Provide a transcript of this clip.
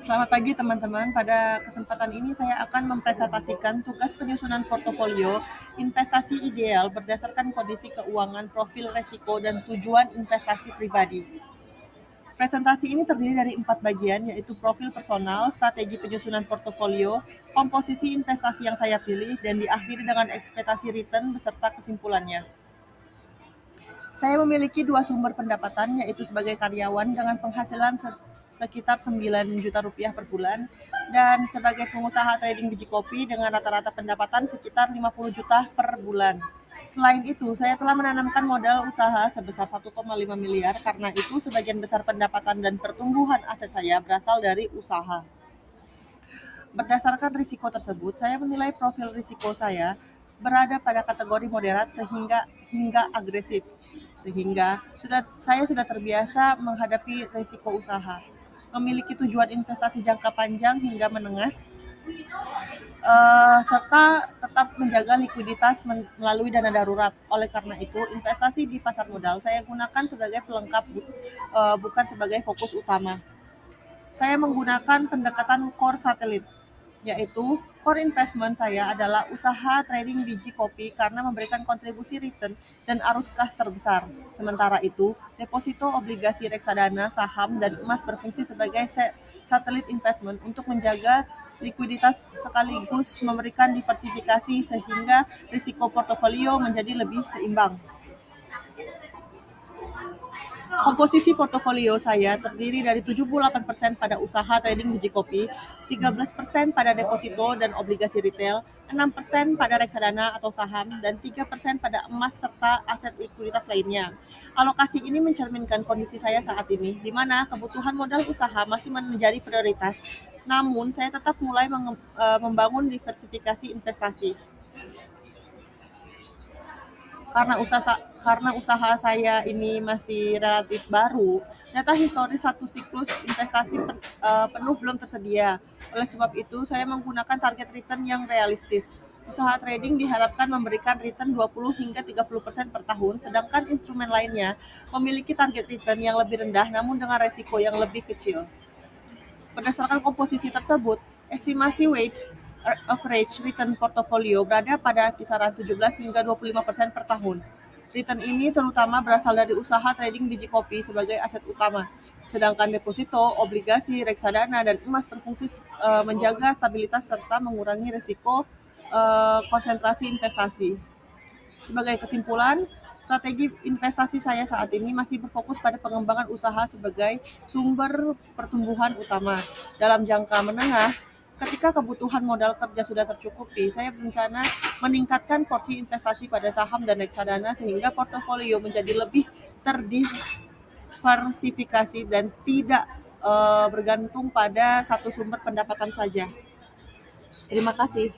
Selamat pagi teman-teman. Pada kesempatan ini saya akan mempresentasikan tugas penyusunan portofolio investasi ideal berdasarkan kondisi keuangan, profil resiko, dan tujuan investasi pribadi. Presentasi ini terdiri dari 4 bagian, yaitu profil personal, strategi penyusunan portofolio, komposisi investasi yang saya pilih, dan diakhiri dengan ekspektasi return beserta kesimpulannya. Saya memiliki 2 sumber pendapatan, yaitu sebagai karyawan dengan penghasilan sekitar 9 juta rupiah per bulan dan sebagai pengusaha trading biji kopi dengan rata-rata pendapatan sekitar 50 juta per bulan. Selain itu, saya telah menanamkan modal usaha sebesar 1,5 miliar, karena itu sebagian besar pendapatan dan pertumbuhan aset saya berasal dari usaha. Berdasarkan risiko tersebut, saya menilai profil risiko saya berada pada kategori moderat hingga agresif. Sehingga saya sudah terbiasa menghadapi risiko usaha. Memiliki tujuan investasi jangka panjang hingga menengah, serta tetap menjaga likuiditas melalui dana darurat. Oleh karena itu, investasi di pasar modal saya gunakan sebagai pelengkap, bukan sebagai fokus utama. Saya menggunakan pendekatan core satelit, yaitu core investment saya adalah usaha trading biji kopi karena memberikan kontribusi return dan arus kas terbesar. Sementara itu, deposito, obligasi reksadana, saham, dan emas berfungsi sebagai satelit investment untuk menjaga likuiditas sekaligus memberikan diversifikasi sehingga risiko portofolio menjadi lebih seimbang. Komposisi portofolio saya terdiri dari 78% pada usaha trading biji kopi, 13% pada deposito dan obligasi retail, 6% pada reksadana atau saham, dan 3% pada emas serta aset likuiditas lainnya. Alokasi ini mencerminkan kondisi saya saat ini, di mana kebutuhan modal usaha masih menjadi prioritas, namun saya tetap mulai membangun diversifikasi investasi. Karena usaha saya ini masih relatif baru, data historis satu siklus investasi penuh belum tersedia. Oleh sebab itu, saya menggunakan target return yang realistis. Usaha trading diharapkan memberikan return 20 hingga 30% per tahun, sedangkan instrumen lainnya memiliki target return yang lebih rendah namun dengan resiko yang lebih kecil. Berdasarkan komposisi tersebut, estimasi weighted average return portofolio berada pada kisaran 17 hingga 25% per tahun. Return ini terutama berasal dari usaha trading biji kopi sebagai aset utama, sedangkan deposito, obligasi, reksadana, dan emas berfungsi menjaga stabilitas serta mengurangi risiko konsentrasi investasi. Sebagai kesimpulan, strategi investasi saya saat ini masih berfokus pada pengembangan usaha sebagai sumber pertumbuhan utama. Dalam jangka menengah, ketika kebutuhan modal kerja sudah tercukupi, saya berencana meningkatkan porsi investasi pada saham dan reksadana sehingga portofolio menjadi lebih terdiversifikasi dan tidak bergantung pada satu sumber pendapatan saja. Terima kasih.